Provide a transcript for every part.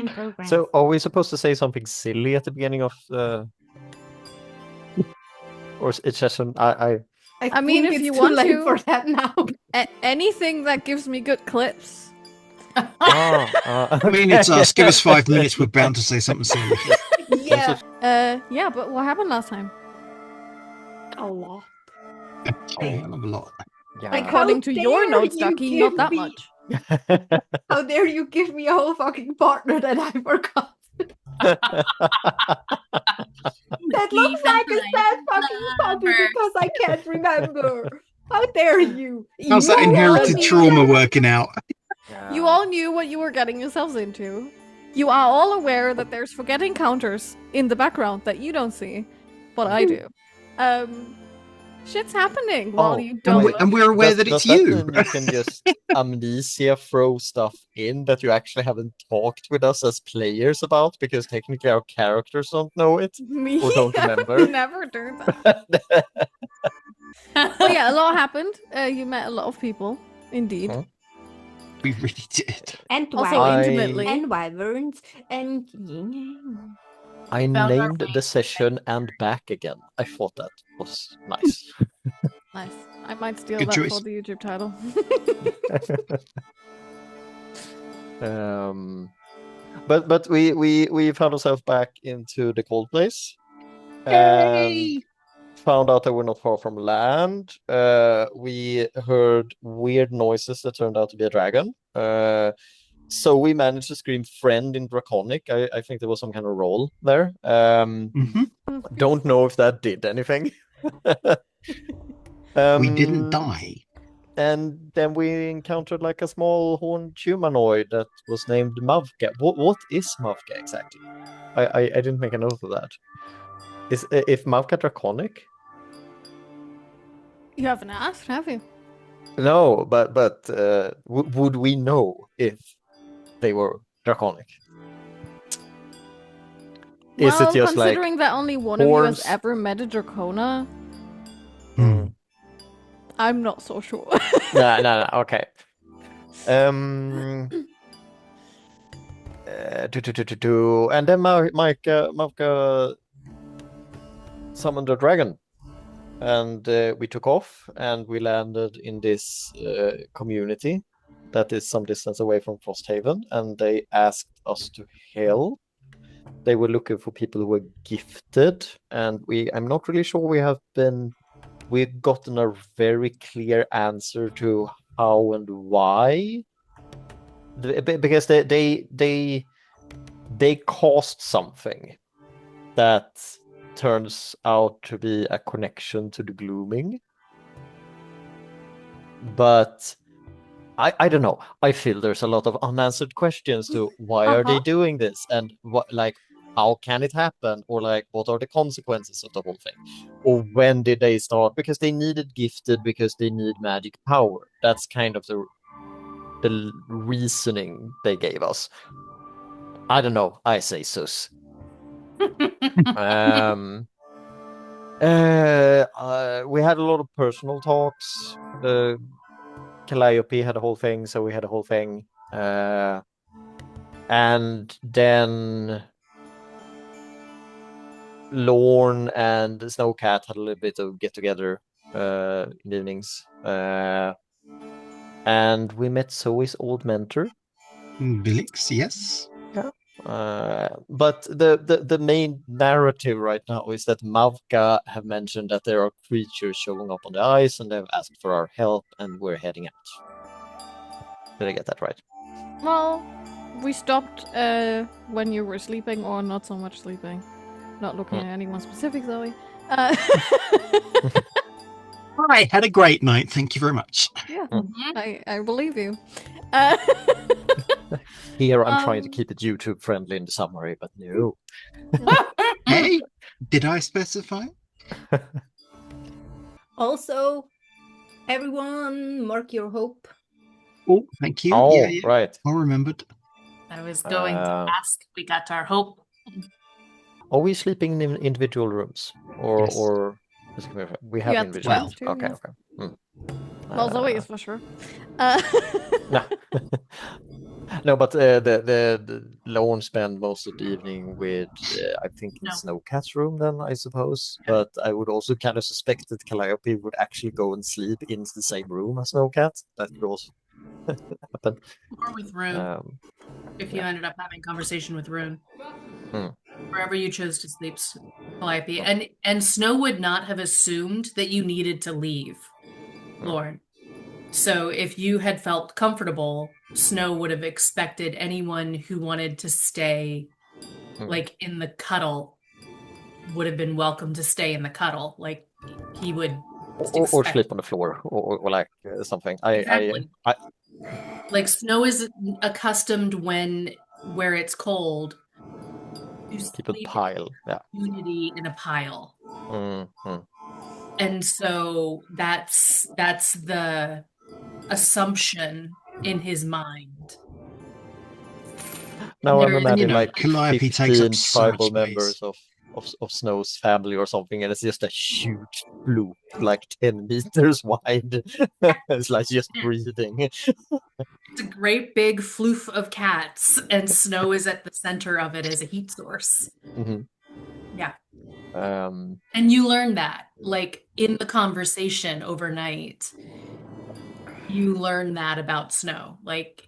in progress. So, are we supposed to say something silly at the beginning of the... Or it's just an... I mean, if you want to, for that now. Anything that gives me good clips. I mean, it's us. Give us 5 minutes. We're bound to say something silly. Yeah. Yeah, but what happened last time? A lot. A hell of a lot. Yeah. According to your dare notes, you Ducky, not give that me- much. How dare you give me a whole fucking partner that I forgot? That looks like a sad fucking puppy because I can't remember. How dare you? How's that You inherited all trauma knew working out? You all knew what you were getting yourselves into. You are all aware that there's forgetting counters in the background that you don't see, but I do. Shit's happening while you don't look. And we're aware that it's does you. That mean you can just amnesia throw stuff in that you actually haven't talked with us as players about because technically our characters don't know it Me? or don't I would remember. never do that. But yeah, a lot happened. You met a lot of people, indeed. Huh? We really did. And Also wyverns intimately. and wyverns and I Found our named way. the session and back again. I thought that was nice. Nice. I might steal Good that choice. for the YouTube title. But we found ourselves back into the cold place and found out that we're not far from land. We heard weird noises that turned out to be a dragon. So we managed to scream friend in Draconic. I think there was some kind of roll there. Don't know if that did anything. We didn't die. And then we encountered like a small horned humanoid that was named Mavka. What is Mavka exactly? I didn't make a note of that. If Mavka Draconic? You haven't asked, have you? No, but would we know if they were Draconic? Is Well, it just like considering that only one of you horns? has ever met a Dracona, I'm not so sure. No, okay. And then Mavka summoned a dragon, and we took off, and we landed in this community that is some distance away from Frosthaven, and they asked us to help. They were looking for people who were gifted, and I'm not really sure we've gotten a very clear answer to how and why. Because they caused something that turns out to be a connection to the Gloaming. But I don't know. I feel there's a lot of unanswered questions to why are they doing this, and how can it happen, or like what are the consequences of the whole thing, or when did they start? Because they needed gifted because they need magic power. That's kind of the reasoning they gave us. I don't know. I say sus. We had a lot of personal talks. Calliope had a whole thing, so we had a whole thing. And then Lorn and Snowcat had a little bit of get-together in the evenings. And we met Zoey's old mentor. Billix, yes. Yeah. But the main narrative right now is that Mavka have mentioned that there are creatures showing up on the ice, and they've asked for our help, and we're heading out. Did I get that right? Well, we stopped when you were sleeping, or not so much sleeping. Not looking at anyone specific, Zoey. I had a great night. Thank you very much. Yeah, I believe you. Here I'm trying to keep it YouTube friendly in the summary, but no. Hey, did I specify? Also, everyone, mark your hope. Oh, thank you. Oh, yeah. right. I remembered. I was going to ask. We got our hope. Are we sleeping in individual rooms, or Yes. or we have Yeah, individual? 12 too, Okay, yes. okay. Well, Zoey is for sure. No. No, but the Lorn spend most of the evening with I think in No. Snowcat's room then, I suppose. But I would also kind of suspect that Calliope would actually go and sleep in the same room as Snowcat. That could also happen. Or with Rune. If you ended up having conversation with Rune. Wherever you chose to sleep, Calliope. And Snow would not have assumed that you needed to leave, Lorn. So if you had felt comfortable, Snow would have expected anyone who wanted to stay like in the cuddle would have been welcome to stay in the cuddle. Like he would or sleep on the floor or like something. Exactly. Like Snow is accustomed where it's cold to people sleep pile. Yeah. Unity in a pile. Mm-hmm. And so that's the assumption in his mind. Now I'm imagining like Calliope 15 tribal members of Snow's family or something, and it's just a huge flute, like 10 meters wide. It's like just breathing. It's a great big floof of cats, and Snow is at the center of it as a heat source. Yeah. And you learn that, like in the conversation overnight, you learn that about Snow, like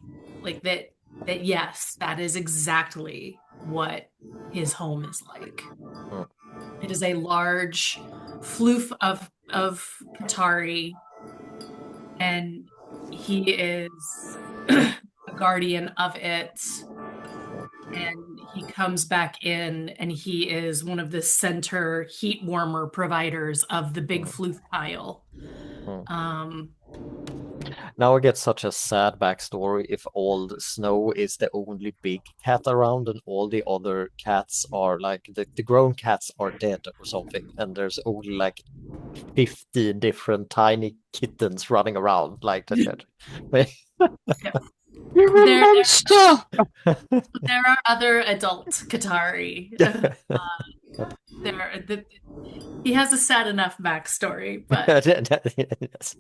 that yes, that is exactly what his home is like. It is a large floof of Qatari, and he is a guardian of it. And he comes back in, and he is one of the center heat warmer providers of the big floof pile. Now I get such a sad backstory if all Snow is the only big cat around and all the other cats are like the grown cats are dead or something, and there's only like 15 different tiny kittens running around like that. There are other adult Qatari. He has a sad enough backstory, but yes.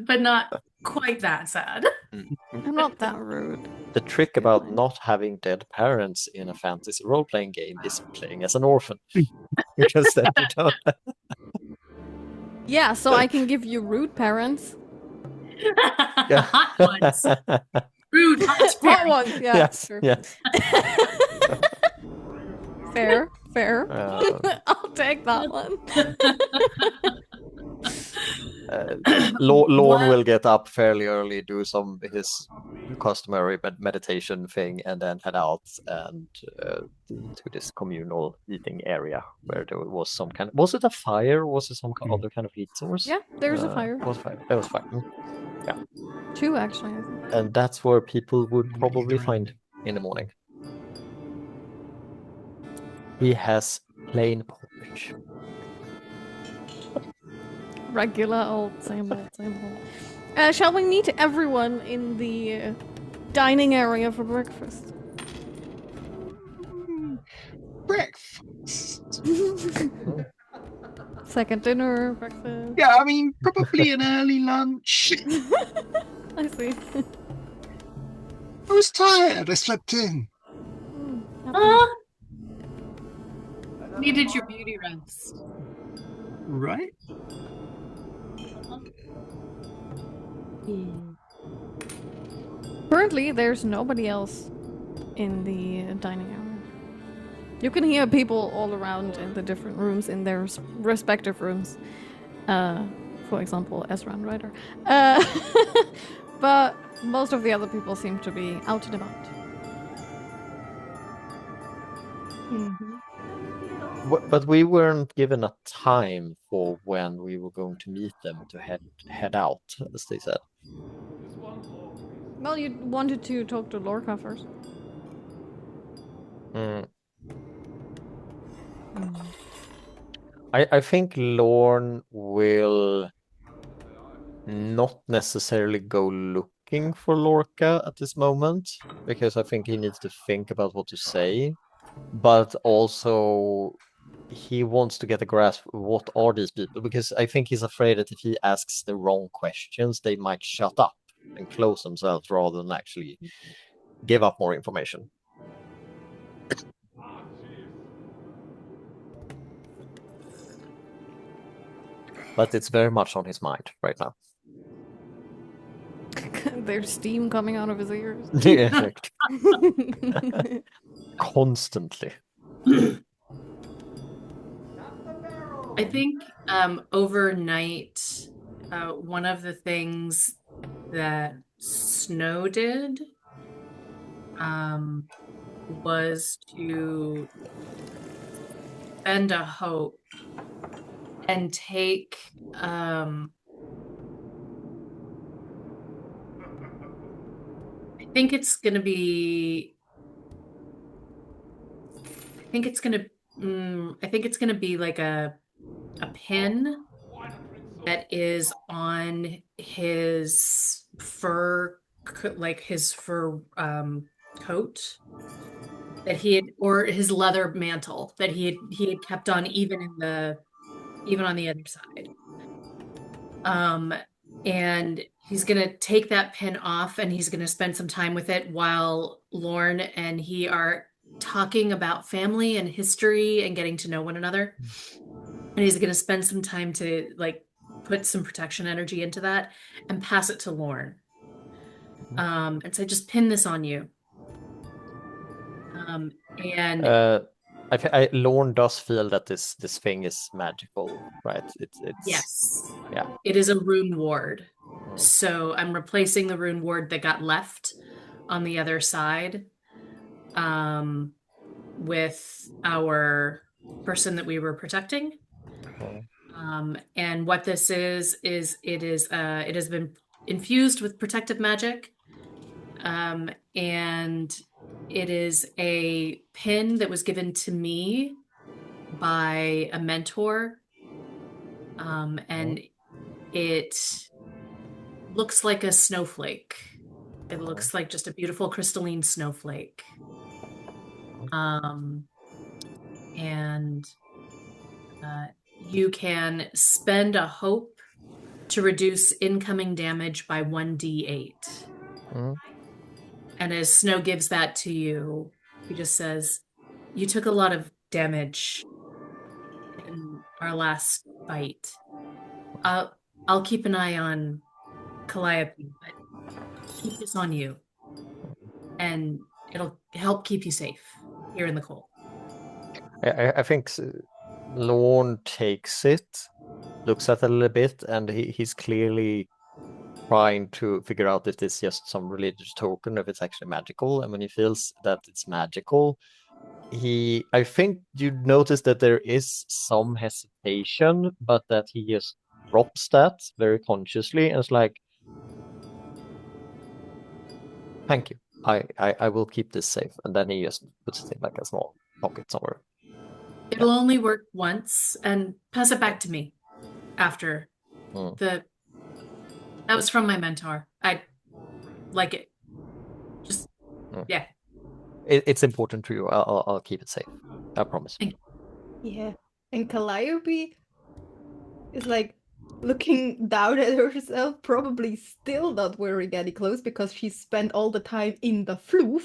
but not quite that sad. I'm not that rude. The trick about not having dead parents in a fantasy role-playing game is playing as an orphan. Because then you don't... Yeah, so I can give you rude parents. Hot ones. Rude hot Hot ones, yeah. Yes, sure. yes. Fair. I'll take that one. Lorn will get up fairly early, do his customary meditation thing, and then head out and to this communal eating area where there was some kind of... Was it a fire? Or was it some other kind of heat source? Yeah, there's a fire. There was fire. There was fire. Yeah. 2 actually, I think. And that's where people would probably find in the morning. He has plain porridge. Regular old, same old. Shall we meet everyone in the dining area for breakfast? Breakfast? Second dinner, breakfast? Yeah, I mean, probably an early lunch. I see. I was tired. I slept in. Needed your beauty rest. Right? Currently, there's nobody else in the dining area. You can hear people all around in the different rooms, in their respective rooms. For example, Ezra and Ryder. But most of the other people seem to be out and about. But we weren't given a time for when we were going to meet them to head out, as they said. Well, you wanted to talk to Lorca first. I think Lorn will not necessarily go looking for Lorca at this moment, because I think he needs to think about what to say, but also he wants to get a grasp of what are these people, because I think he's afraid that if he asks the wrong questions, they might shut up and close themselves rather than actually give up more information. But it's very much on his mind right now. There's steam coming out of his ears. Yeah. Constantly. I think overnight, one of the things that Snow did was to spend a hope and take I think it's gonna be like a pin that is on his fur, like his fur coat that he had, or his leather mantle that he had kept on even on the other side. And he's gonna take that pin off and he's gonna spend some time with it while Lorn and he are talking about family and history and getting to know one another. And he's gonna spend some time to like put some protection energy into that and pass it to Lorn. And say, just pin this on you. And Lorn does feel that this thing is magical, right? It's yes, yeah. It is a rune ward. So I'm replacing the rune ward that got left on the other side, with our person that we were protecting. And what this is it has been infused with protective magic, and it is a pin that was given to me by a mentor, and it looks like a snowflake. It looks like just a beautiful crystalline snowflake. And you can spend a hope to reduce incoming damage by 1d8. And as Snow gives that to you, he just says, you took a lot of damage in our last fight. I'll keep an eye on Calliope, but keep this on you. And it'll help keep you safe here in the cold. I think Lorn takes it, looks at it a little bit, and he's clearly trying to figure out if it's just some religious token, if it's actually magical. And when he feels that it's magical, I think you notice that there is some hesitation, but that he just drops that very consciously and is like, thank you. I will keep this safe. And then he just puts it in like a small pocket somewhere. It'll only work once, and pass it back to me after. That was from my mentor. I like it. Just yeah. It's important to you. I'll keep it safe. I promise. Yeah. And Calliope is like looking down at herself, probably still not wearing any clothes because she spent all the time in the floof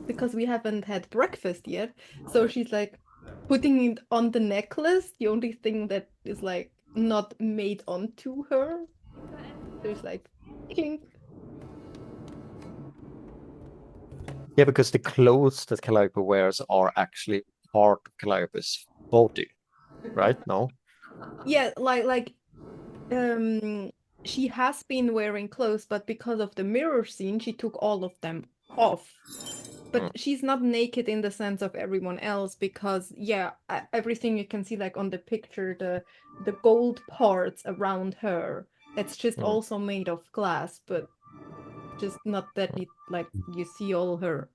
because we haven't had breakfast yet. So she's like putting it on the necklace, the only thing that is like not made onto her. There's like clink. Yeah, because the clothes that Calliope wears are actually part of Calliope's body, right? No? Yeah, like she has been wearing clothes, but because of the mirror scene, she took all of them off. But she's not naked in the sense of everyone else because, yeah, everything you can see like on the picture, the gold parts around her, that's just also made of glass, but just not that it like you see all her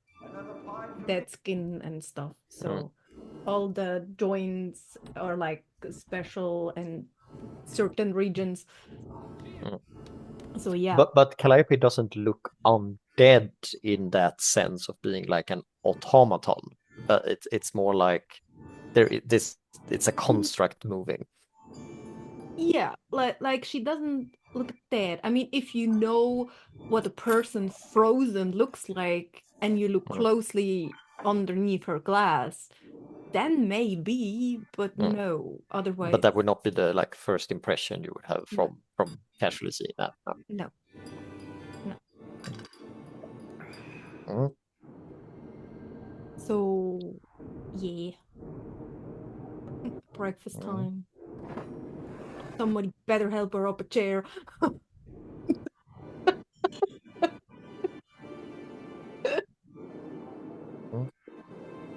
dead skin and stuff. So all the joints are like special and certain regions. So yeah. But Calliope doesn't look undead in that sense of being like an automaton. It's more like it's a construct moving. Yeah, like she doesn't look dead. I mean, if you know what a person frozen looks like, and you look closely underneath her glass, then maybe, but no, otherwise. But that would not be the like first impression you would have from casually seeing that. No. So, yeah. Breakfast time. Somebody better help her up a chair.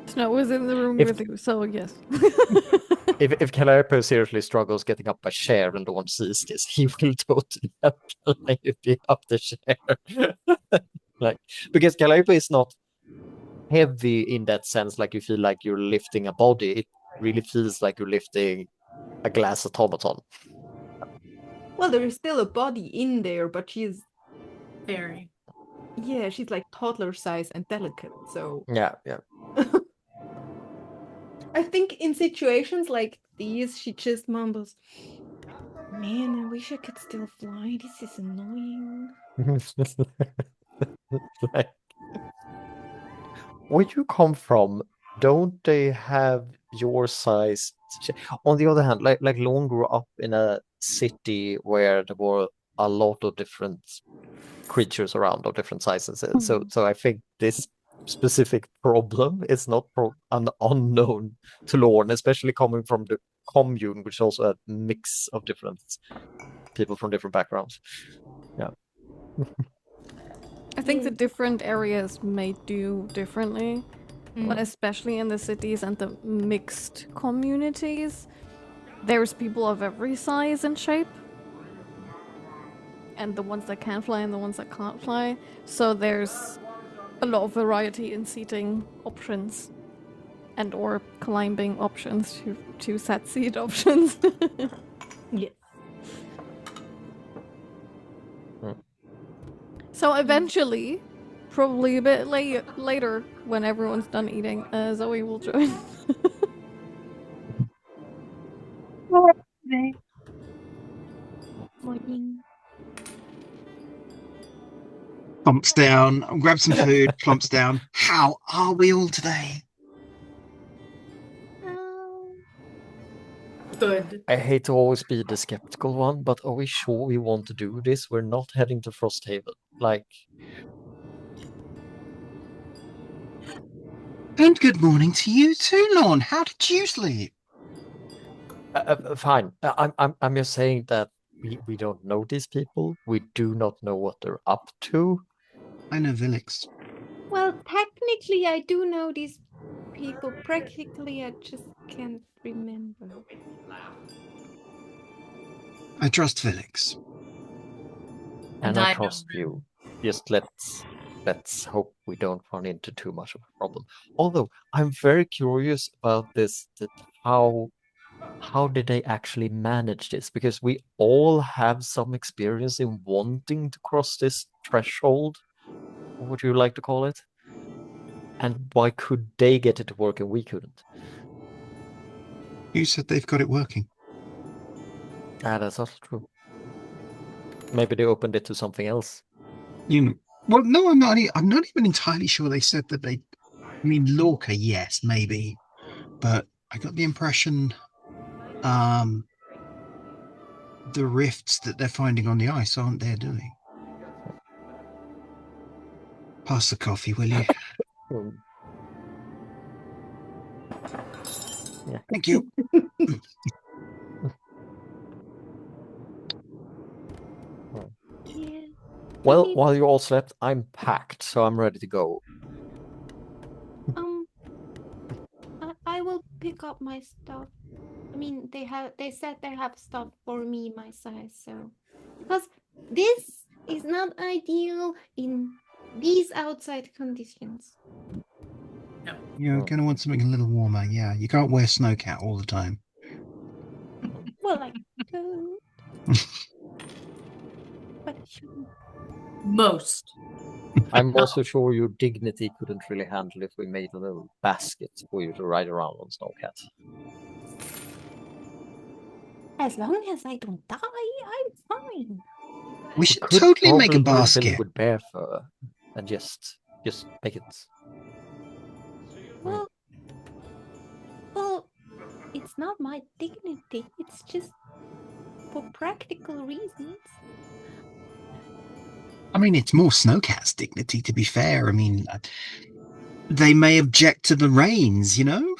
Snow was in the room with you, so yes. if Calliope seriously struggles getting up a chair and Lorn sees this, he will totally help Calliope up the chair. Like, because Calliope is not heavy in that sense, like you feel like you're lifting a body. It really feels like you're lifting a glass automaton. Well, there is still a body in there, but she's very. Yeah, she's like toddler size and delicate, so Yeah. I think in situations like these, she just mumbles, "Man, I wish I could still fly. This is annoying." Like, where you come from, don't they have your size? On the other hand, like Lorn grew up in a city where there were a lot of different creatures around of different sizes. So I think this specific problem is not an unknown to Lorn, especially coming from the commune, which is also a mix of different people from different backgrounds. Yeah. I think the different areas may do differently, but especially in the cities and the mixed communities, there's people of every size and shape. And the ones that can fly and the ones that can't fly. So there's a lot of variety in seating options and or climbing options to set seat options. Yes. So eventually, probably a bit later when everyone's done eating, Zoey will join. Morning. Plumps down, grab some food, plumps down. How are we all today? Good. I hate to always be the skeptical one, but are we sure we want to do this? We're not heading to Frosthaven. Like... And good morning to you too, Lorn. How did you sleep? Fine. I'm just saying that we don't know these people. We do not know what they're up to. I know Vilix. Well, technically, I do know these people. Practically, I just can't remember. I trust Vilix. And I trust you. Just let's hope we don't run into too much of a problem. Although I'm very curious about this, that how did they actually manage this? Because we all have some experience in wanting to cross this threshold, what would you like to call it? And why could they get it to work and we couldn't? You said they've got it working. That's also true. Maybe they opened it to something else. Well, no, I'm not even entirely sure they said that they... I mean, Lorca, yes, maybe. But I got the impression the rifts that they're finding on the ice aren't their doing. Pass the coffee, will you? Yeah. Thank you. Well, while you all slept, I'm packed, so I'm ready to go. I will pick up my stuff. I mean, they said they have stuff for me my size, so because this is not ideal in these outside conditions. No. You're going to want something a little warmer, yeah. You can't wear Snowcat all the time. Well, I could. But I shouldn't. Most. I'm also sure your dignity couldn't really handle if we made a little basket for you to ride around on Snowcat. As long as I don't die, I'm fine. We should totally make a Fill it basket. with bear fur and just Just make it. Well, it's not my dignity. It's just for practical reasons. I mean, it's more Snowcat's dignity, to be fair. I mean, they may object to the reins, you know?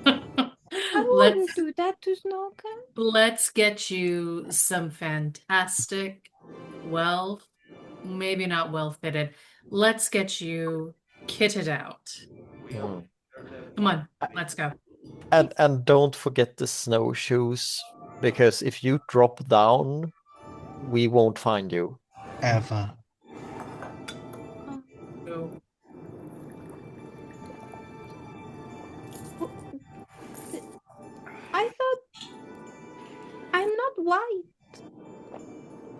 I wouldn't do that to Snowcat. Let's get you some fantastic, maybe not well-fitted. Let's get you kitted out. Come on, let's go. And don't forget the snowshoes, because if you drop down, we won't find you. Ever. Oh. I thought I'm not white.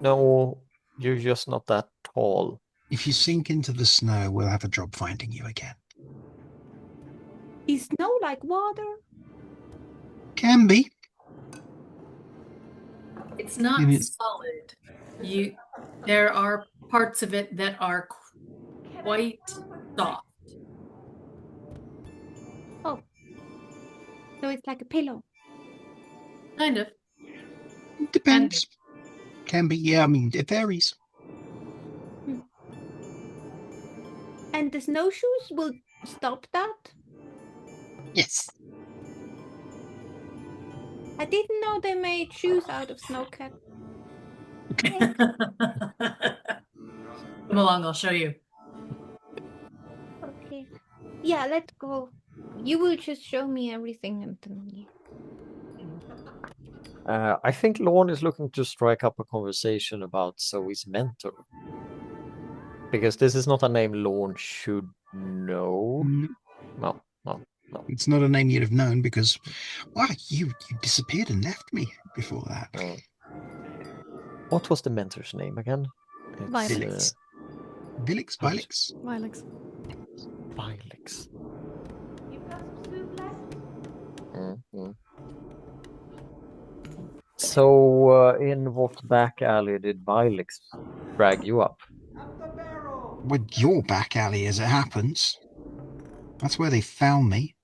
No, you're just not that tall. If you sink into the snow, we'll have a job finding you again. Is snow like water? Can be. It's not solid. There are parts of it that are quite soft. Oh. So it's like a pillow. Kind of. Depends. Can be, yeah, I mean, it varies. And the snowshoes will stop that? Yes. I didn't know they made shoes out of Snowcat. Come along, I'll show you. Okay. Yeah, let's go. You will just show me everything and then I think Lorn is looking to strike up a conversation about Zoey's mentor. Because this is not a name Lorn should know. No. It's not a name you'd have known because, wow, you disappeared and left me before that. What was the mentor's name again? Vilix. Vilix? Vilix? Vilix. Vilix. You've got some soup left? So, in what back alley did Vilix drag you up? With your back alley, as it happens. That's where they found me.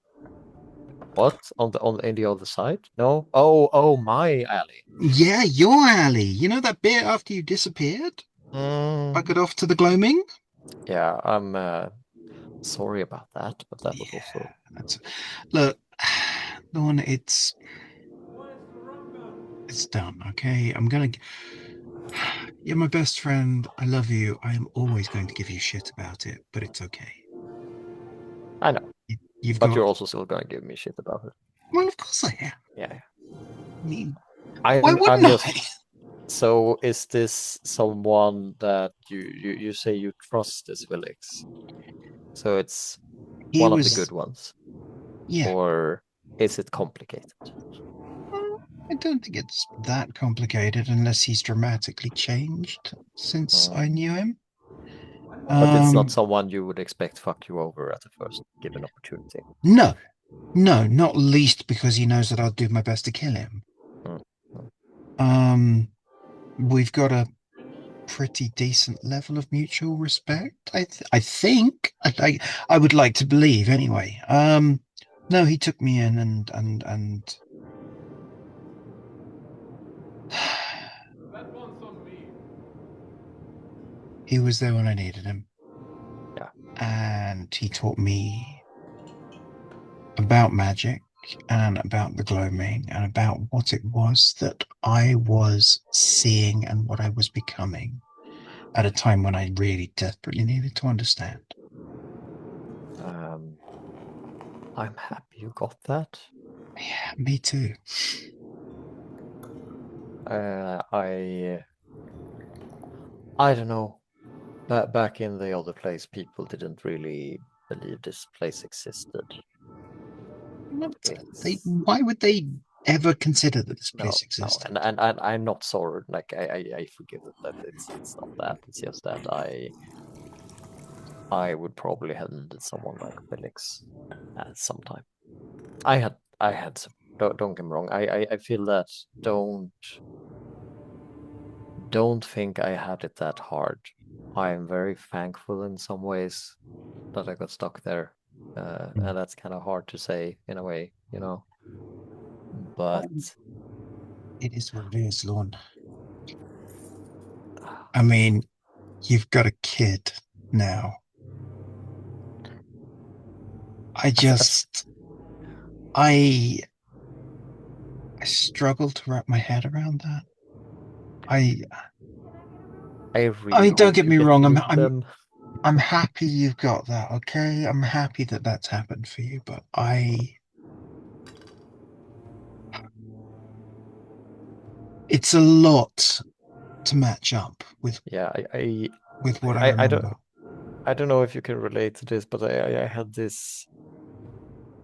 What? In the other side? No? Oh, my alley. Yeah, your alley. You know that bit after you disappeared? Bucket off to the Gloaming? Yeah, I'm sorry about that, but that was also... Look, Lorn, it's done, okay? You're my best friend. I love you. I am always going to give you shit about it, but it's okay. I know. You're also still going to give me shit about it. Well, of course I am. Yeah. I mean, why wouldn't I? So is this someone that you say you trust, this Vilix? So it's one of the good ones? Yeah. Or is it complicated? Well, I don't think it's that complicated unless he's dramatically changed since I knew him. But it's not someone you would expect fuck you over at the first given opportunity. No, not least because he knows that I'll do my best to kill him. We've got a pretty decent level of mutual respect. I think. I would like to believe anyway. No, he took me in and he was there when I needed him. Yeah. And he taught me about magic and about the Gloaming and about what it was that I was seeing and what I was becoming at a time when I really desperately needed to understand. I'm happy you got that. Yeah, me too. I don't know. Back in the other place, people didn't really believe this place existed. Why would they ever consider that this place existed? No. And I'm not sorry. Like I forgive it. That it's not that. It's just that I would probably have needed someone like Felix at some time. I had some. Don't get me wrong. I feel that don't think I had it that hard I'm very thankful in some ways that I got stuck there. And that's kind of hard to say in a way, But it is what it is, Lorn. I mean, you've got a kid now. I struggle to wrap my head around that. I really don't get me wrong. I'm I'm happy you've got that. Okay, I'm happy that that's happened for you. But it's a lot to match up with. Yeah, with what I remember. I don't know if you can relate to this, but I had this.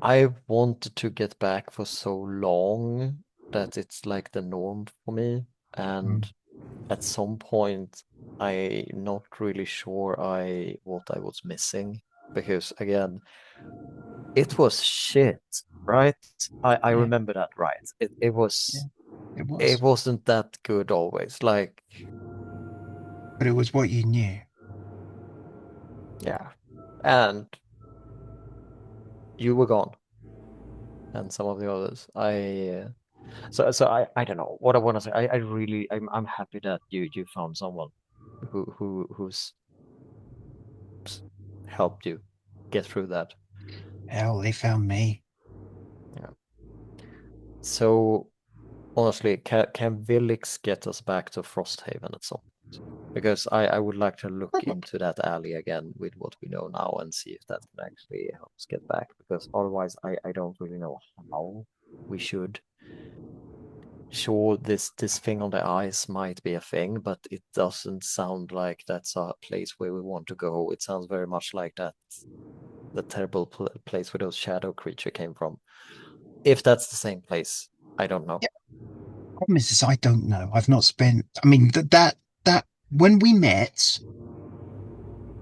I wanted to get back for so long that it's like the norm for me, and at some point, I'm not really sure what I was missing, because again, it was shit, right? I remember that right. It was. It wasn't that good always, but it was what you knew. Yeah, and you were gone, and some of the others. I don't know what I want to say. I'm happy that you found someone who's helped you get through that. Hell, they found me. Yeah. So honestly, can Vilix get us back to Frosthaven at some point? Because I would like to look into that alley again with what we know now and see if that can actually help us get back. Because otherwise, I don't really know how we should. Sure, this thing on the ice might be a thing, but it doesn't sound like that's a place where we want to go. It sounds very much like the terrible place where those shadow creature came from. If that's the same place, I don't know. Yeah. Problem is I don't know. I've not spent. I mean that when we met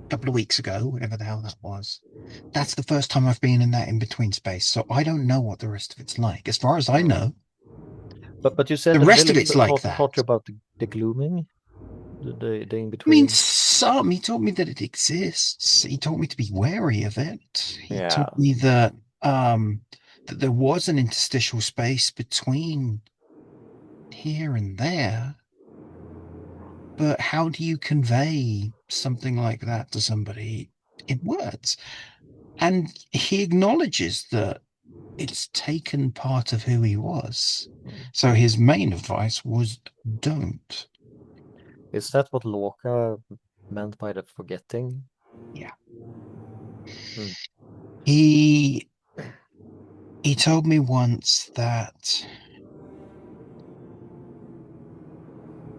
a couple of weeks ago, whatever the hell that was, that's the first time I've been in that in between space. So I don't know what the rest of it's like. As far as I know. But you said the rest of it's like that. Taught you about the gloaming, the in between. I mean, he told me that it exists. He told me to be wary of it. He told me that that there was an interstitial space between here and there. But how do you convey something like that to somebody in words? And he acknowledges that it's taken part of who he was. So his main advice was don't. Is that what Lorca meant by the forgetting? Yeah. He told me once that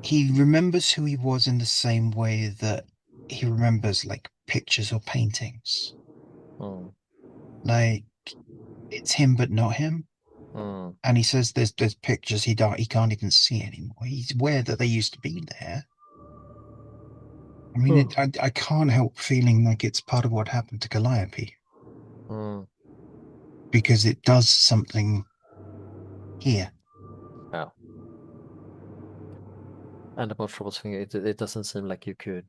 he remembers who he was in the same way that he remembers like pictures or paintings. Like it's him but not him. And he says there's pictures he can't even see anymore. He's aware that they used to be there. I mean, I can't help feeling like it's part of what happened to Calliope. Because it does something here. Yeah. And the most troublesome thing, it doesn't seem like you could.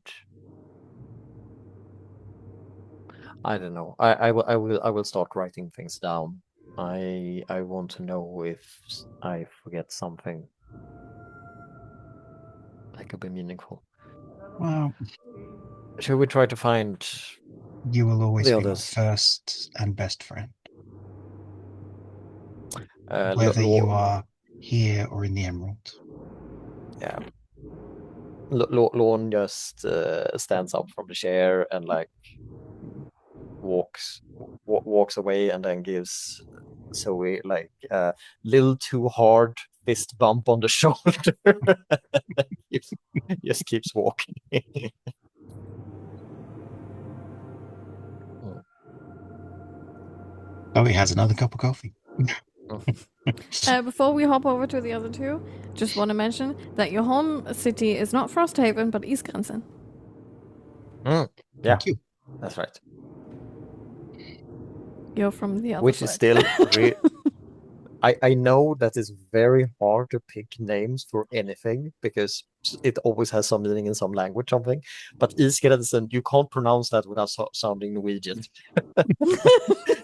I don't know. I will start writing things down. I want to know if I forget something that could be meaningful. Well, should we try to find? You will always be my first and best friend. Whether you are here or in the Emerald. Yeah. Lorn just stands up from the chair and like walks away and then gives Zoey like a little too hard fist bump on the shoulder. Just keeps walking. Oh, he has another cup of coffee. Before we hop over to the other two, just want to mention that your home city is not Frosthaven, but Eastgrensen. Yeah, thank you. That's right. You're from the other Which side. is still I know that it's very hard to pick names for anything because it always has some meaning in some language, something. But Isgrensen, you can't pronounce that without sounding Norwegian.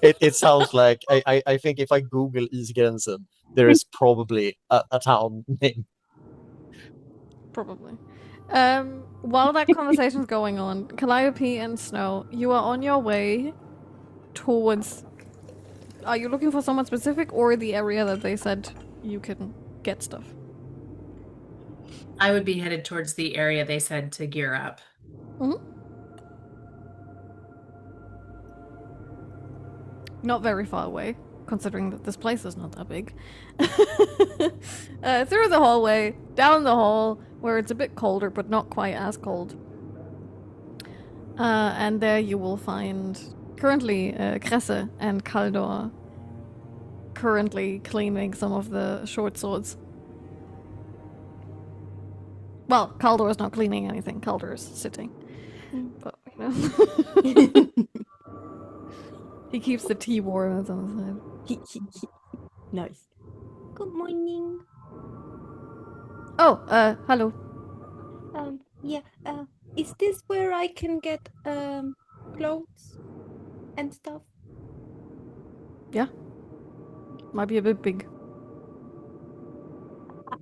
It sounds like I think if I Google Isgrensen, there is probably a town name. Probably. While that conversation's going on, Calliope and Snow, you are on your way towards. Are you looking for someone specific or the area that they said you can get stuff? I would be headed towards the area they said to gear up. Mm-hmm. Not very far away, considering that this place is not that big. Through the hallway, down the hall, where it's a bit colder, but not quite as cold. And there you will find currently Kresse and Kaldor currently cleaning some of the short swords. Well, Kaldor is not cleaning anything. Kaldor is sitting. But, you know. He keeps the tea warm on the side. Nice. Good morning. Oh, hello. Yeah, is this where I can get clothes and stuff? Yeah. Might be a bit big.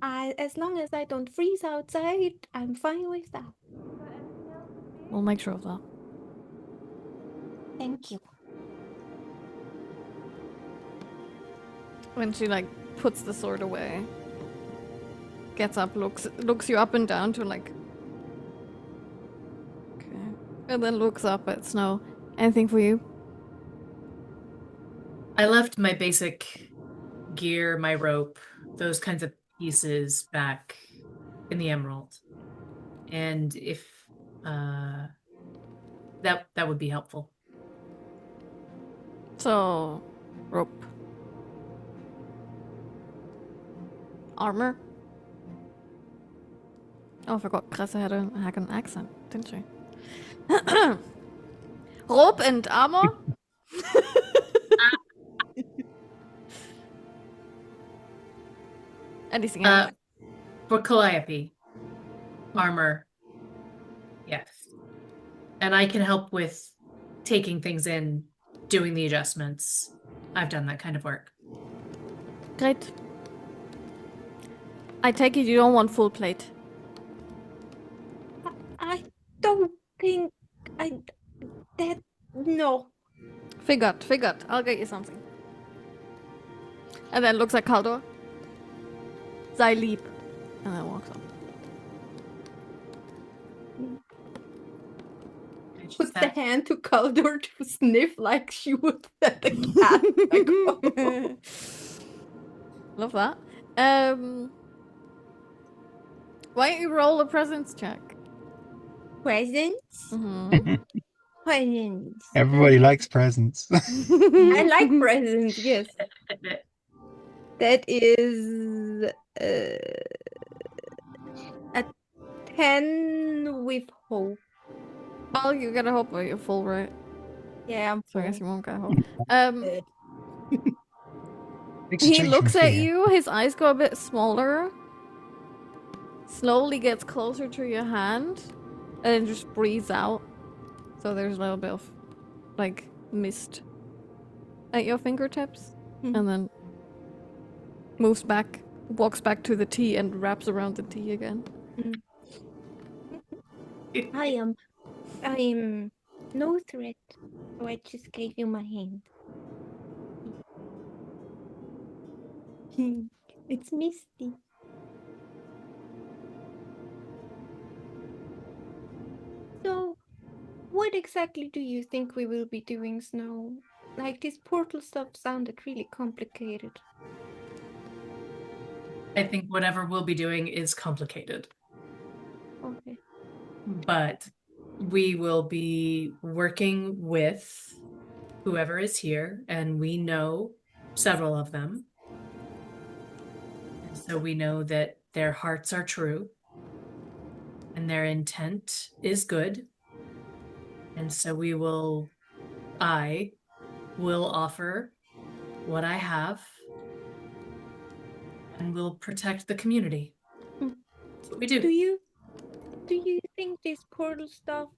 As long as I don't freeze outside, I'm fine with that. We'll make sure of that. Thank you. When she puts the sword away, gets up, looks you up and down to okay, and then looks up at Snow. Anything for you? I left my basic gear, my rope, those kinds of pieces back in the Emerald, and if that would be helpful. So, rope. Armor. Oh, I forgot Kresse had an accent, didn't she? Rope and armor? Anything else? For Calliope, armor. Yes. And I can help with taking things in, doing the adjustments. I've done that kind of work. Great. I take it you don't want full plate. I don't think no. Figured. I'll get you something. And then looks at Kaldor. Sei lieb. And then walks up. Puts the hand to Kaldor to sniff like she would at the cat. Oh. Love that. Why don't you roll a presence check? Presents? Mm-hmm. Presents. Everybody likes presents. I like presents, yes. That is a 10 with hope. Well, you get a hope, but you're full, right? Yeah, I'm So I full. guess you won't get a hope. He looks at you, his eyes go a bit smaller, slowly gets closer to your hand, and then just breathes out. So there's a little bit of, mist at your fingertips, and then moves back, walks back to the tea and wraps around the tea again. I am no threat, so I just gave you my hand. It's misty. So, what exactly do you think we will be doing, Snow? This portal stuff sounded really complicated. I think whatever we'll be doing is complicated. Okay. But we will be working with whoever is here, and we know several of them. So we know that their hearts are true and their intent is good. And so I will offer what I have And we'll protect the community. That's what we do. Do you think this portal stuff,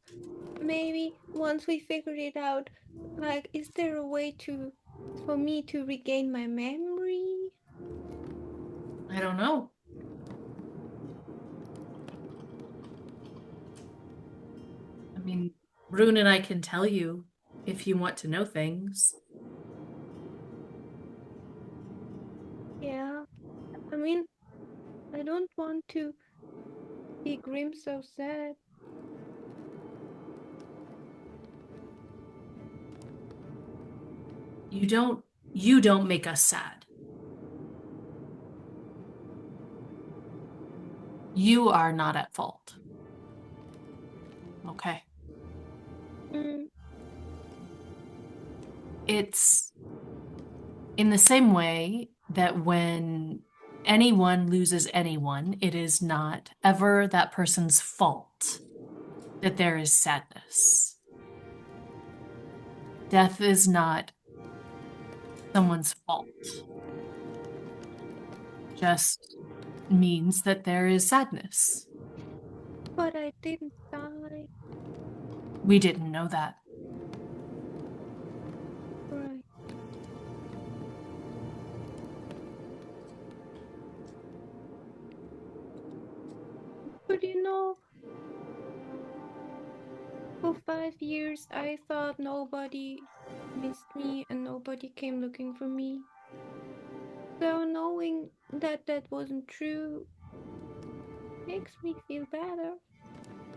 maybe once we figure it out, like, is there a way for me to regain my memory? I don't know. I mean, Rune and I can tell you if you want to know things. Yeah. I mean, I don't want to see Grim so sad. You don't make us sad. You are not at fault. Okay. It's in the same way that when anyone loses anyone, it is not ever that person's fault that there is sadness. Death is not someone's fault. Just means that there is sadness. But I didn't die. We didn't know that. Right. But for 5 years I thought nobody missed me and nobody came looking for me. So knowing that wasn't true makes me feel better.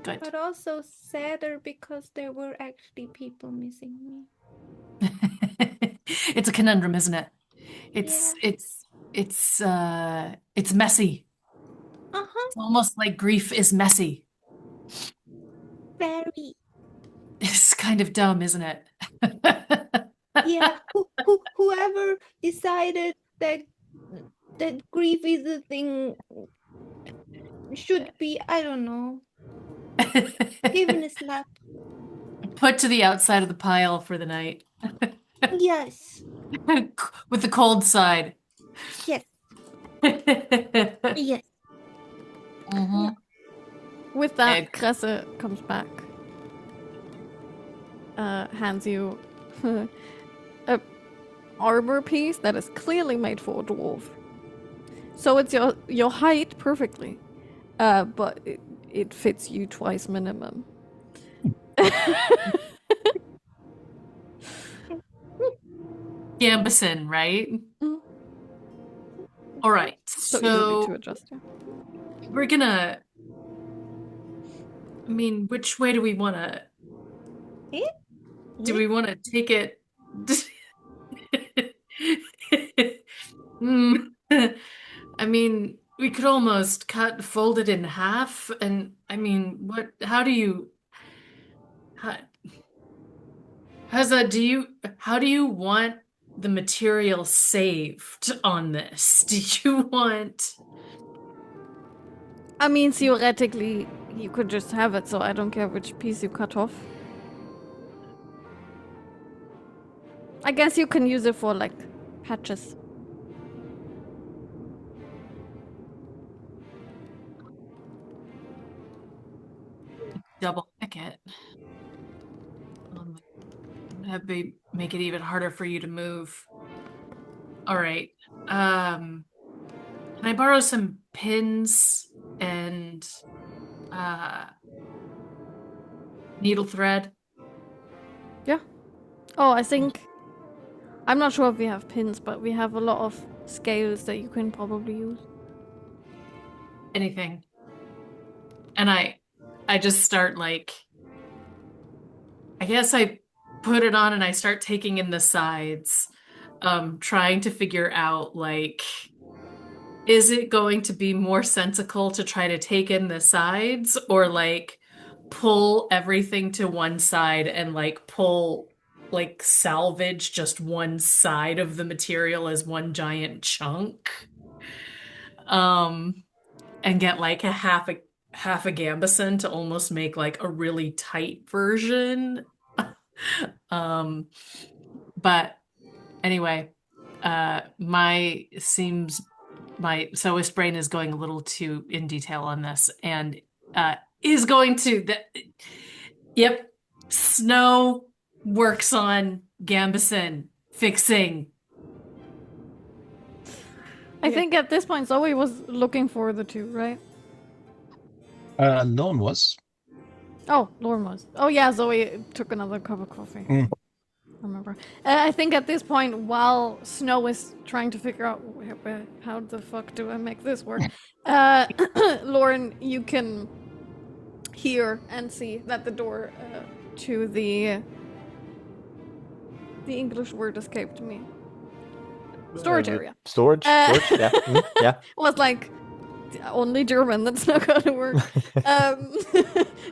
Good. But also sadder because there were actually people missing me. It's a conundrum, isn't it? It's messy. Uh-huh. It's almost like grief is messy. Very. It's kind of dumb, isn't it? Yeah. Whoever decided that grief is a thing should be, I don't know, given a slap. Put to the outside of the pile for the night. Yes. With the cold side. Yes. Yes. Mm-hmm. With that, Kresse comes back. Hands you a armor piece that is clearly made for a dwarf. So it's your height perfectly, but it fits you twice minimum. Gambison, right? Mm-hmm. All right. So easily to adjust, yeah. We're gonna... I mean, which way do we want to... Do we want to take it... I mean, we could almost fold it in half, and I mean, how do you... How do you want the material saved on this? Do you want... I mean, theoretically, you could just have it, so I don't care which piece you cut off. I guess you can use it for, like, patches. Double pick it. Make it even harder for you to move. All right. Can I borrow some pins and needle thread? Yeah. Oh, I think... I'm not sure if we have pins, but we have a lot of scales that you can probably use. Anything. And I just start, like... I guess I put it on and I start taking in the sides, trying to figure out, like, is it going to be more sensical to try to take in the sides, or, like, pull everything to one side and, like, salvage just one side of the material as one giant chunk, and get, like, a half a gambison to almost make, like, a really tight version. But anyway, my seems my Soist brain is going a little too in detail on this, and is going to yep. Snow works on Gambison fixing. I think at this point Zoe was looking for the two, right? Lorn was. Oh, Lorn was. Oh yeah, Zoe took another cup of coffee. I remember. I think at this point, while Snow is trying to figure out how the fuck do I make this work, Lorn, you can hear and see that the door to the English word escaped me. Storage area. Storage, yeah. Yeah. Was like only German, that's not gonna work.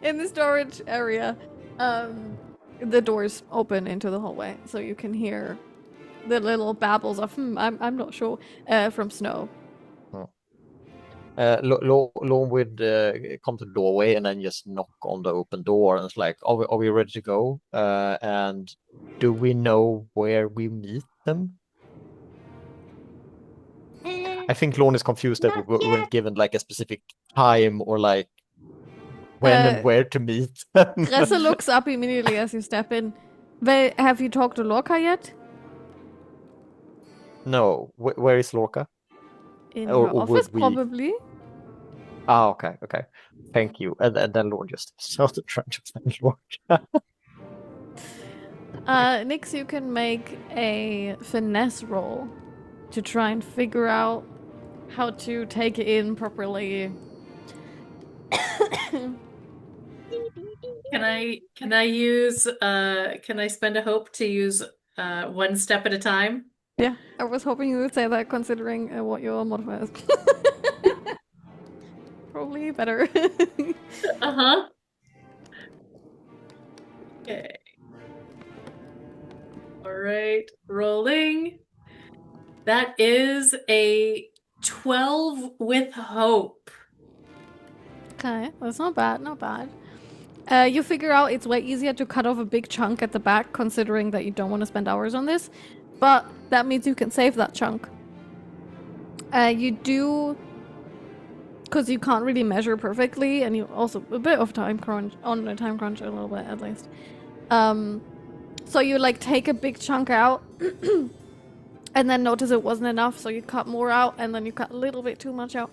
In the storage area, the doors open into the hallway, so you can hear the little babbles of I'm not sure from Snow. Lorn would come to the doorway and then just knock on the open door, and it's like, are we ready to go? And do we know where we meet them? I think Lorn is confused that we weren't given like a specific time or like when and where to meet. Gressa looks up immediately as you step in. Have you talked to Lorca yet? No. Where is Lorca? In her office, probably. Ah, okay. Thank you. And then Lorn just started trying to find Lorca. Nix, you can make a finesse roll to try and figure out how to take it in properly. Can I spend a hope to use one step at a time? Yeah, I was hoping you would say that considering what your modifier is. Probably better. Uh-huh. Okay. All right, rolling. That is a 12 with hope. Okay, that's not bad, not bad. You figure out it's way easier to cut off a big chunk at the back, considering that you don't want to spend hours on this. But that means you can save that chunk. You do, because you can't really measure perfectly, and you also a bit of time crunch, on a time crunch a little bit at least. So you like take a big chunk out, and then notice it wasn't enough, so you cut more out, and then you cut a little bit too much out.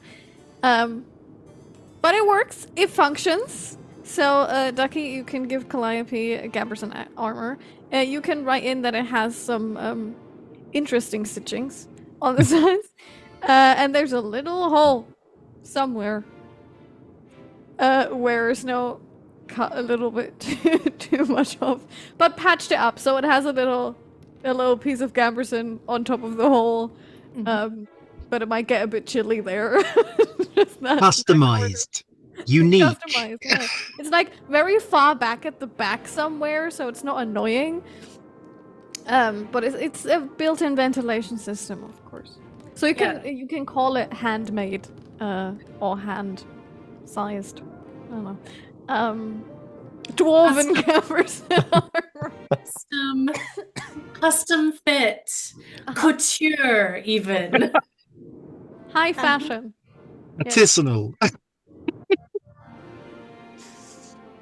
But it works. It functions. So, Ducky, you can give Calliope a Gambison armor. You can write in that it has some interesting stitchings on the sides. And there's a little hole somewhere where Snow cut a little bit too much off, but patched it up so it has a little piece of Gambison on top of the hole. But it might get a bit chilly there. Customized. Unique. Customized, yeah. It's like very far back at the back somewhere, so it's not annoying. But it's a built-in ventilation system, of course. So you can call it handmade, or hand-sized. I don't know. Dwarven Gambison armor. Custom fit, couture, even. High fashion. Artisanal.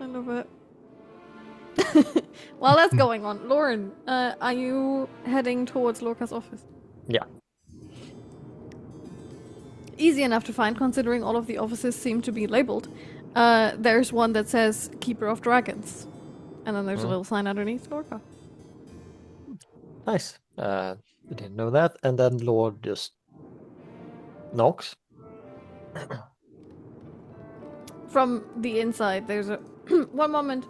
I love it. While that's going on, Lorn, are you heading towards Lorca's office? Yeah. Easy enough to find, considering all of the offices seem to be labeled. There's one that says Keeper of Dragons. And then there's a little sign underneath Lorca. Nice. I didn't know that. And then Lord just knocks. From the inside, there's a... one moment.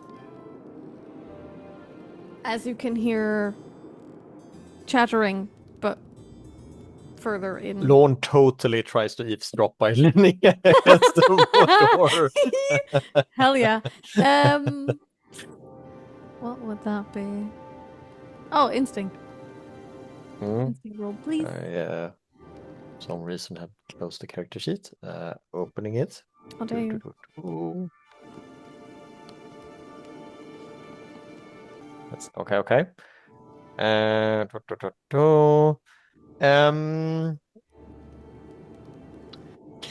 As you can hear chattering, but further in. Lorn totally tries to eavesdrop by leaning against the door. Hell yeah. What would that be? Oh, instinct. Instinct roll, please. For some reason have closed the character sheet. Opening it. How dare you? That's okay.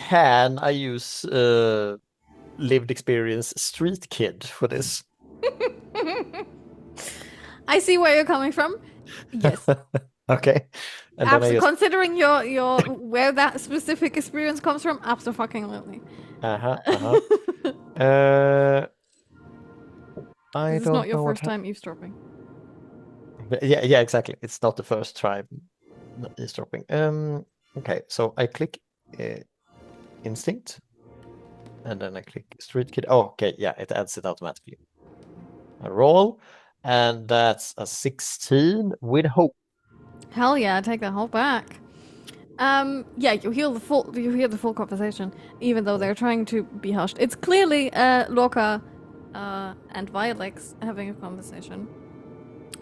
can I use lived experience street kid for this? I see where you're coming from. Yes. Okay. And then I just... Considering your where that specific experience comes from, absolutely. I This is don't not your know first time eavesdropping. Yeah, exactly. It's not the first time eavesdropping. Okay, so I click instinct, and then I click street kid. Oh, okay, yeah, it adds it automatically. I roll, and that's a 16 with hope. Hell yeah, take that hope back. Yeah, you hear the full conversation, even though they're trying to be hushed. It's clearly Lorca and Violix having a conversation.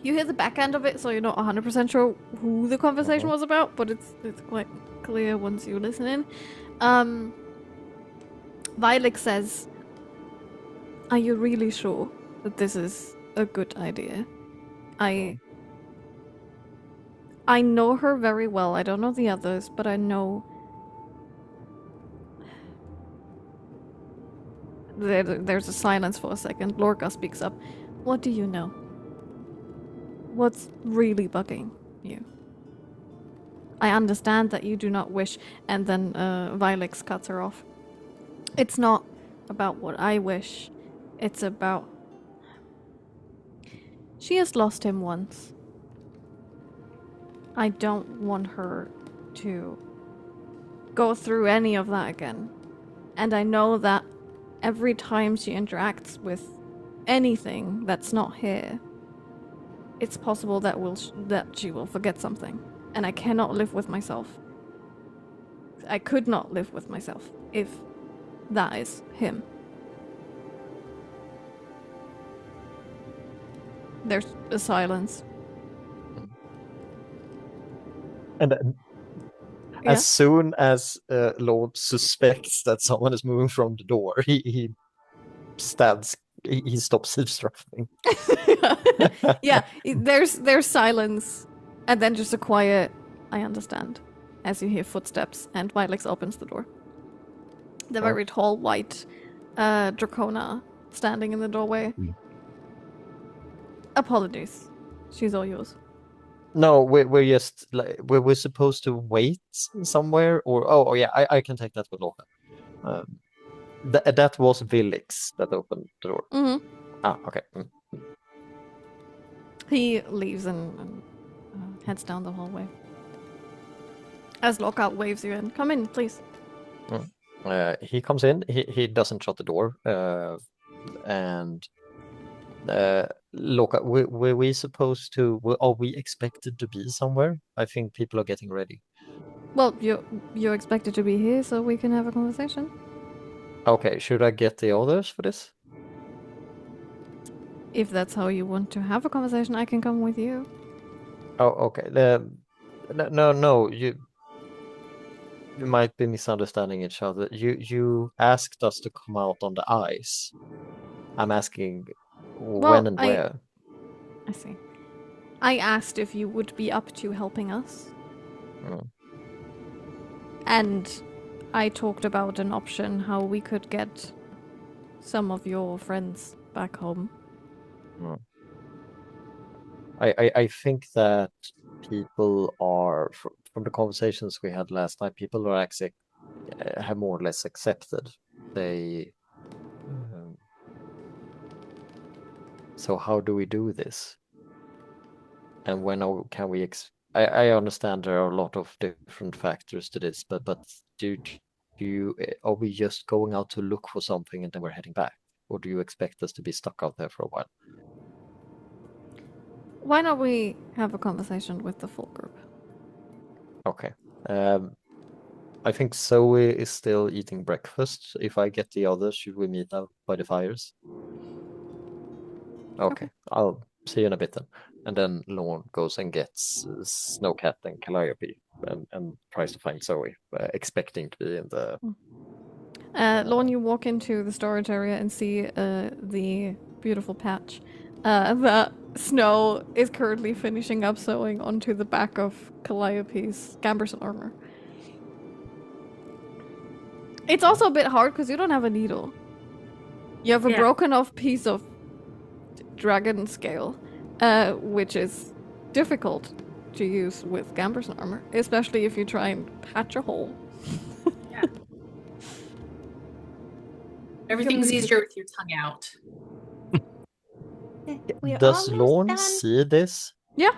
You hear the back end of it, so you're not 100% sure who the conversation was about, but it's quite clear once you listen in. Violix says, "Are you really sure that this is a good idea? I know her very well. I don't know the others, but I know..." There's a silence for a second. Lorca speaks up. "What do you know? What's really bugging you? I understand that you do not wish..." And then Violix cuts her off. "It's not about what I wish. It's about... She has lost him once. I don't want her to go through any of that again. And I know that every time she interacts with anything that's not here, it's possible that she will forget something. And I cannot live with myself. I could not live with myself if that is him." There's a silence. And then, as soon as Lord suspects that someone is moving from the door, he stands. He stops eavesdropping. Yeah, there's silence, and then just a quiet, "I understand," as you hear footsteps, and Violix opens the door. The very tall, white Dracona standing in the doorway. "Apologies. She's all yours." No, we're just like we're supposed to wait somewhere, or oh yeah, I can take that with Lorca. That was Vilix that opened the door. Okay. He leaves and heads down the hallway. As Lorca waves you in. "Come in, please." He comes in. He doesn't shut the door. And Lorca, were we supposed to? Are we expected to be somewhere? I think people are getting ready. Well, you're expected to be here, so we can have a conversation. Okay, should I get the others for this? If that's how you want to have a conversation, I can come with you. Oh, okay. No, you might be misunderstanding each other. You asked us to come out on the ice. I'm asking when and where. I see. I asked if you would be up to helping us. And I talked about an option, how we could get some of your friends back home. I think that people are, from the conversations we had last night, people are actually have more or less accepted. So how do we do this? And when can we... I understand there are a lot of different factors to this, but are we just going out to look for something and then we're heading back? Or do you expect us to be stuck out there for a while? Why don't we have a conversation with the full group? Okay. I think Zoey is still eating breakfast. If I get the others, should we meet out by the fires? Okay. I'll see you in a bit then. And then Lorn goes and gets Snowcat and Calliope and tries to find Zoey, expecting to be in the... Lorn, you walk into the storage area and see the beautiful patch that Snow is currently finishing up sewing onto the back of Calliope's gambersome armor. It's also a bit hard because you don't have a needle. You have a broken off piece of dragon scale, which is difficult to use with Gamberson armor, especially if you try and patch a hole. Yeah. Everything's easier with your tongue out. Does Lorn see this? Yeah,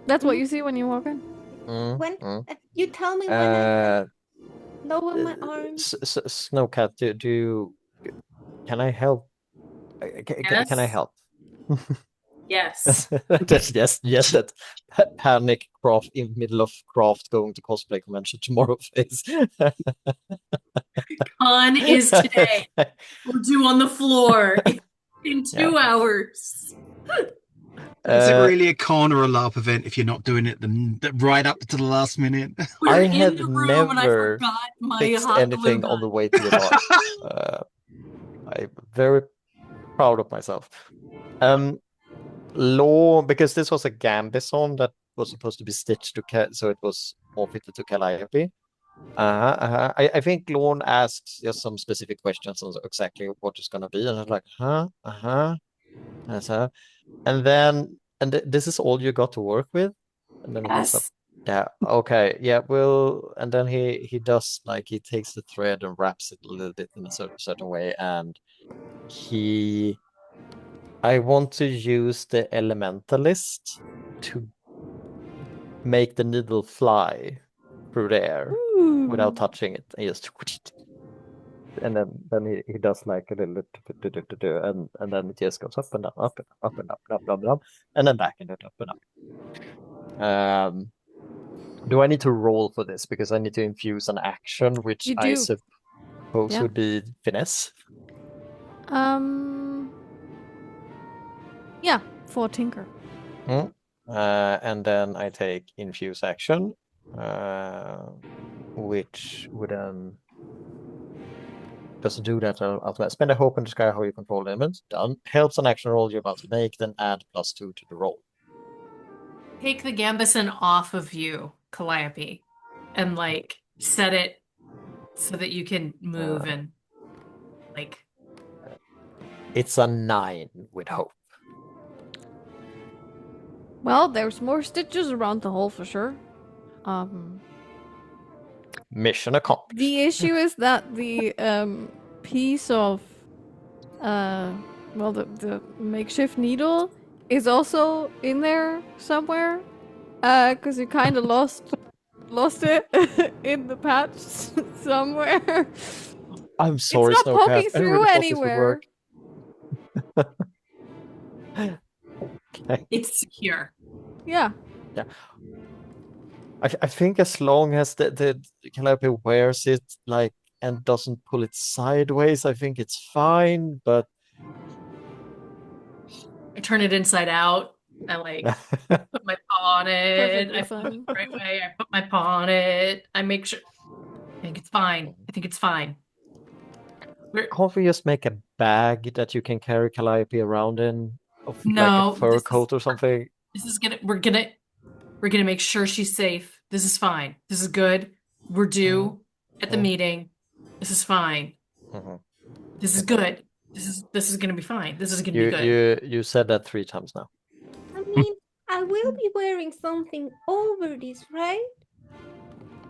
that's what you see when you walk in. You tell me when I lower my arms. Snowcat, do you... Can I help? Yes. Can I help? Yes. yes, that panic craft in middle of craft going to cosplay convention tomorrow face. Con is today. We'll do on the floor in 2 hours. Is it really a con or a LARP event if you're not doing it right up to the last minute? I had never fixed anything on the way to the LARP. I'm very proud of myself. Lorn, because this was a Gambison that was supposed to be stitched to so it was more fitted to Calliope. I think Lorn asks just some specific questions on exactly what it's gonna be, and I'm like, and then this is all you got to work with, and then he goes up, yeah, okay, yeah, well, and then he does, like, he takes the thread and wraps it a little bit in a certain way, and I want to use the Elementalist to make the needle fly through the air without touching it, and just, and then he does like a little, and then it just goes up and down, up and up and up and up and up and up, and then back and then up and up. Do I need to roll for this because I need to infuse an action, which I suppose would be finesse? Yeah, for Tinker. And then I take infuse action, which would just do that. I'll spend a hope and describe how you control elements. Done. Helps an action roll you're about to make, then add +2 to the roll. Take the Gambison off of you, Calliope, and like set it so that you can move and like. It's a 9 with hope. Well, there's more stitches around the hole for sure. Mission accomplished. The issue is that the piece of the makeshift needle is also in there somewhere. Because you kind of lost it in the patch somewhere. I'm sorry, it's not poking through anywhere. Okay. It's secure. Yeah. I think as long as the Calliope wears it like and doesn't pull it sideways, I think it's fine. But I turn it inside out. I like put my paw on it. I put it the right way. I put my paw on it. I make sure. I think it's fine. Can't we just make a bag that you can carry Calliope around in, of like a fur coat or something? We're gonna make sure she's safe. This is fine. This is good. We're due at the meeting. This is fine. This is good. This is gonna be fine. This is gonna be good. You said that 3 times now. I mean, I will be wearing something over this, right?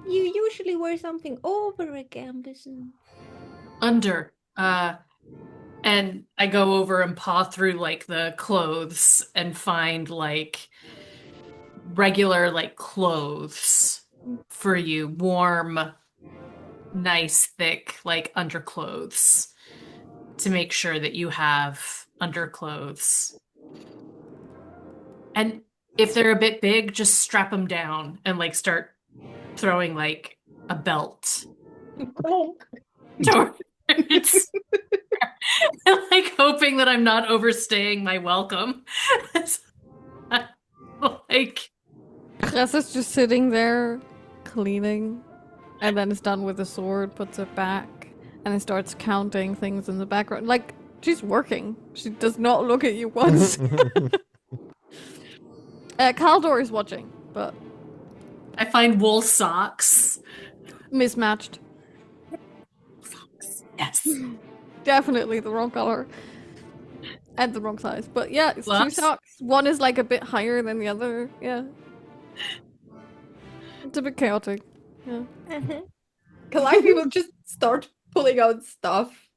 You usually wear something over a Gambison. Under. And I go over and paw through like the clothes and find like regular like clothes for you, warm, nice, thick like underclothes to make sure that you have underclothes. And if they're a bit big, just strap them down and like start throwing like a belt. It's like hoping that I'm not overstaying my welcome. Like Cress is just sitting there cleaning and then is done with the sword, puts it back, and then starts counting things in the background. Like, she's working. She does not look at you once. Kaldor is watching, but I find wool socks. Mismatched. Yes. Definitely the wrong color. And the wrong size. But yeah, it's two Plus. socks. One is like a bit higher than the other. Yeah. It's a bit chaotic. Yeah. Calliope will just start pulling out stuff.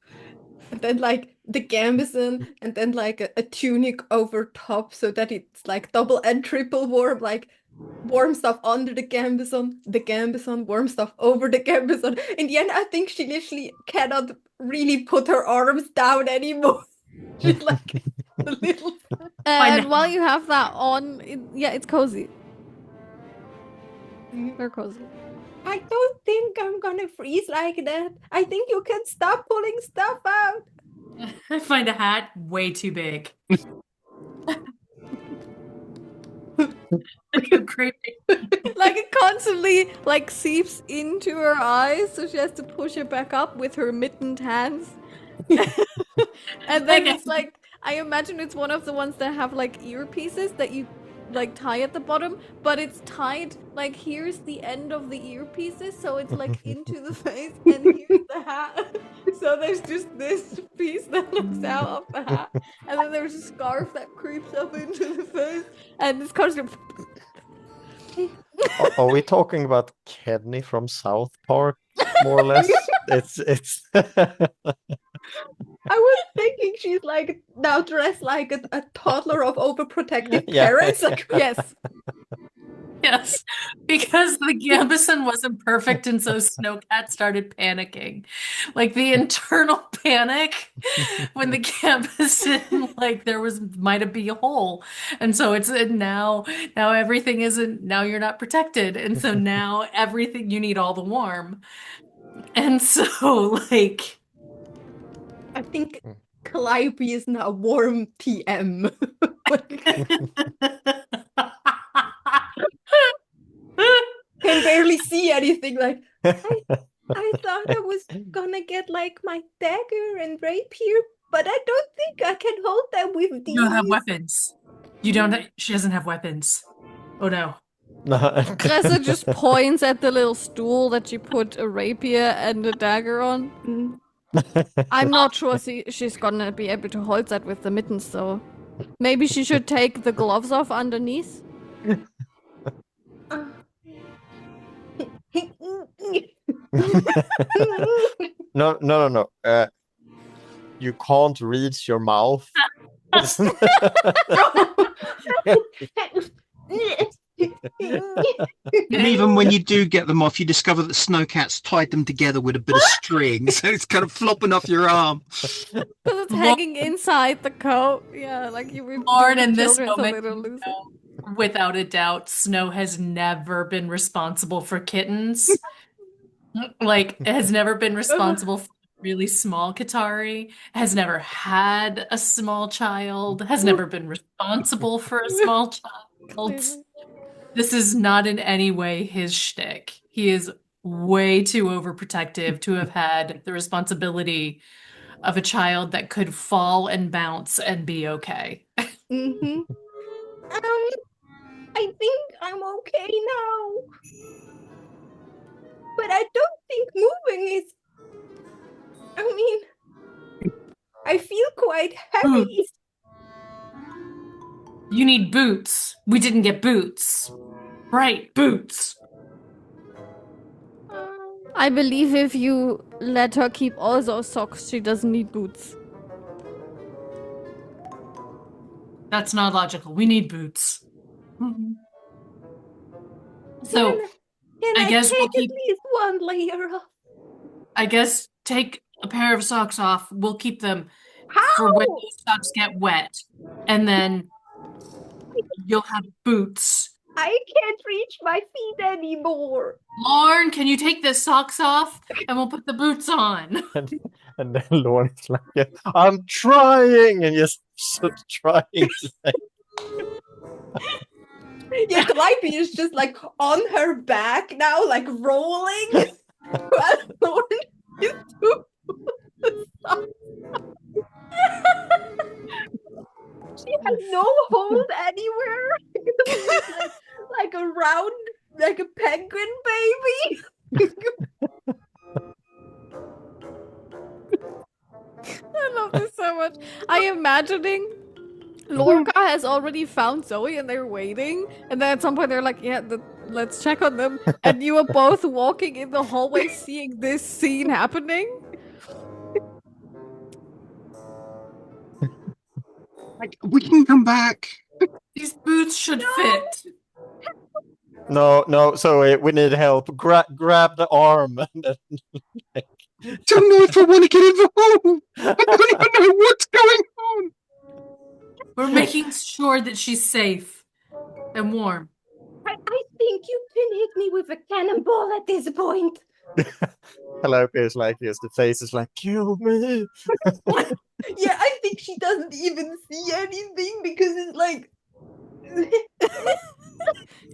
And then like the gambeson, and then like a tunic over top so that it's like double and triple warm, like warm stuff under the gambeson, warm stuff over the gambeson. In the end, I think she literally cannot really put her arms down anymore. She's like a little. And while you have that on, it's cozy. They're cozy. I don't think I'm gonna freeze like that. I think you can stop pulling stuff out. I find a hat way too big. Like a great like it constantly like seeps into her eyes, so she has to push it back up with her mittened hands. And then it's like, I imagine it's one of the ones that have like earpieces that you like tie at the bottom, but it's tied like here's the end of the earpieces, so it's like into the face, and here's the hat. So there's just this piece that looks out of the hat, and then there's a scarf that creeps up into the face, and it's constant. Are we talking about Kenny from South Park, more or less? It's. I was thinking she's like now dressed like a toddler of overprotective parents. Yeah. Like, yes. Yes, because the gambeson wasn't perfect, and so Snowcat started panicking. Like the internal panic when the gambeson, like there might have been a hole. And so it's now everything isn't, now you're not protected. And so now everything, you need all the warm. And so like I think Calliope is now warm TM. Can barely see anything. Like I thought I was gonna get like my dagger and rapier, but I don't think I can hold them with these. You don't have weapons. You don't. She doesn't have weapons. Oh no. Cressa just points at the little stool that you put a rapier and a dagger on. I'm not sure she's gonna be able to hold that with the mittens, though. Maybe she should take the gloves off underneath. No. You can't reach your mouth. And even when you do get them off, you discover that Snowcat's tied them together with a bit of string, so it's kind of flopping off your arm. Because it's hanging inside the coat. Yeah, like you would. Lorn, in this moment, without a doubt, Snow has never been responsible for kittens. Like, has never been responsible for really small Katari, has never had a small child, has never been responsible for a small child. This is not in any way his shtick. He is way too overprotective to have had the responsibility of a child that could fall and bounce and be okay. Mm-hmm. I think I'm okay now. But I don't think moving is... I mean, I feel quite heavy. You need boots. We didn't get boots. Right, boots. I believe if you let her keep all those socks, she doesn't need boots. That's not logical. We need boots. Mm-hmm. So, I guess we'll keep at least one layer off. I guess take a pair of socks off. We'll keep them How? for when those socks get wet. And then you'll have boots. I can't reach my feet anymore. Lorn, can you take the socks off and we'll put the boots on? And then Lorn is like, I'm trying, and just trying to say. Yeah, Calliope is just like on her back now, like rolling. While Lorn is doing the socks. She has no hold anywhere. like a round, like a penguin baby. I imagining Lorca has already found Zoey and they're waiting, and then at some point they're like, yeah, let's check on them, and you are both walking in the hallway seeing this scene happening. Like, we can come back. These boots should fit. No, so we need help. Grab the arm. And then, Don't know if I want to get involved. I don't even know what's going on. We're making sure that she's safe and warm. I think you can hit me with a cannonball at this point. Calliope is like this. The face is like, kill me. Yeah, I think she doesn't even see anything because it's like...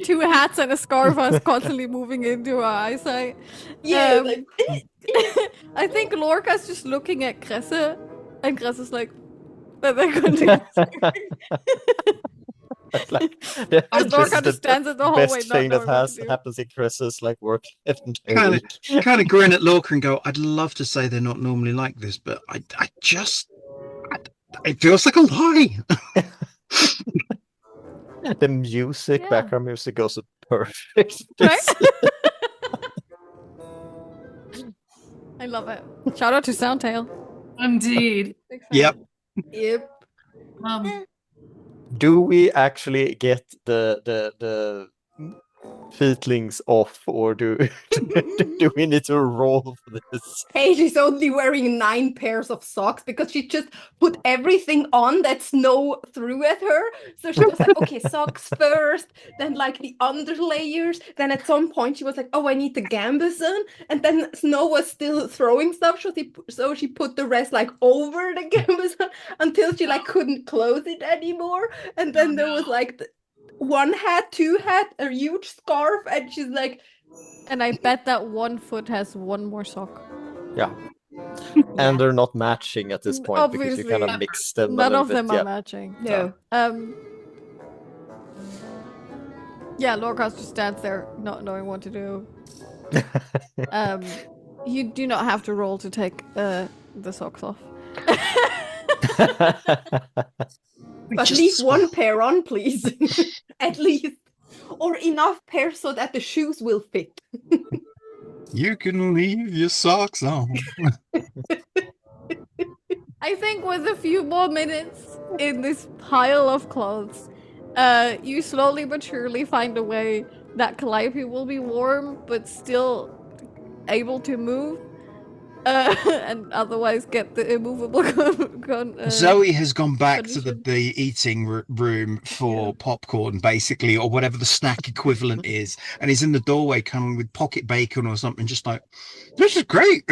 Two hats and a scarf are constantly moving into her eyesight. Yeah, I think Lorca's just looking at Kresse, and Kresse's like, and then continues. Lorca just stands in the hallway. Best thing that happens in Chris's like work. Kind of grin at Lorca and go, I'd love to say they're not normally like this, but it feels like a lie. The music, background music goes perfect. Right? I love it. Shout out to Soundtail. Indeed. Yep. Do we actually get the feetlings off, or do we need to roll for this? Paige is only wearing 9 pairs of socks because she just put everything on that Snow threw at her. So she was like, okay, socks first, then like the underlayers. Then at some point she was like, oh, I need the gambeson. And then Snow was still throwing stuff, so she put the rest like over the gambeson until she like couldn't close it anymore. And then there was like 1 hat, 2 hat, a huge scarf, and she's like... And I bet that 1 foot has 1 more sock. Yeah. And they're not matching at this point. Obviously. Because you kind of mix them. None of them are matching. No. Yeah, Lorca just stands there, not knowing what to do. You do not have to roll to take the socks off. But leave 1 pair on, please. At least. Or enough pairs so that the shoes will fit. You can leave your socks on. I think with a few more minutes in this pile of clothes, you slowly but surely find a way that Calliope will be warm, but still able to move. And otherwise get the immovable Zoey has gone back to the eating room for popcorn, basically, or whatever the snack equivalent is, and he's in the doorway coming with pocket bacon or something, just like, this is great.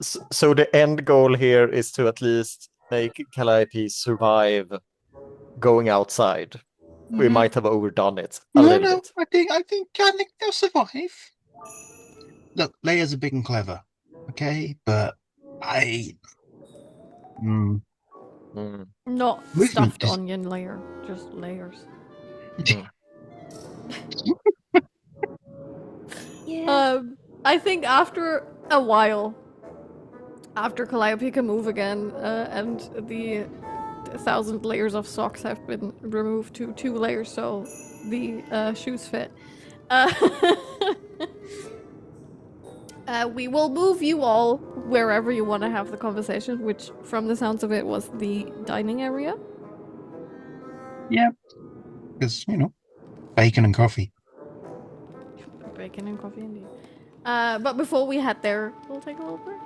So the end goal here is to at least make Calliope survive going outside. We might have overdone it a little bit. I think they'll survive. Look, Leia's are big and clever, okay, but not stuffed onion layer, just layers. I think after a while, after Calliope can move again, and the 1,000 layers of socks have been removed to 2 layers, so the shoes fit. We will move you all wherever you want to have the conversation, which, from the sounds of it, was the dining area. Yep. Because, bacon and coffee. Bacon and coffee, indeed. But before we head there, we'll take a little break.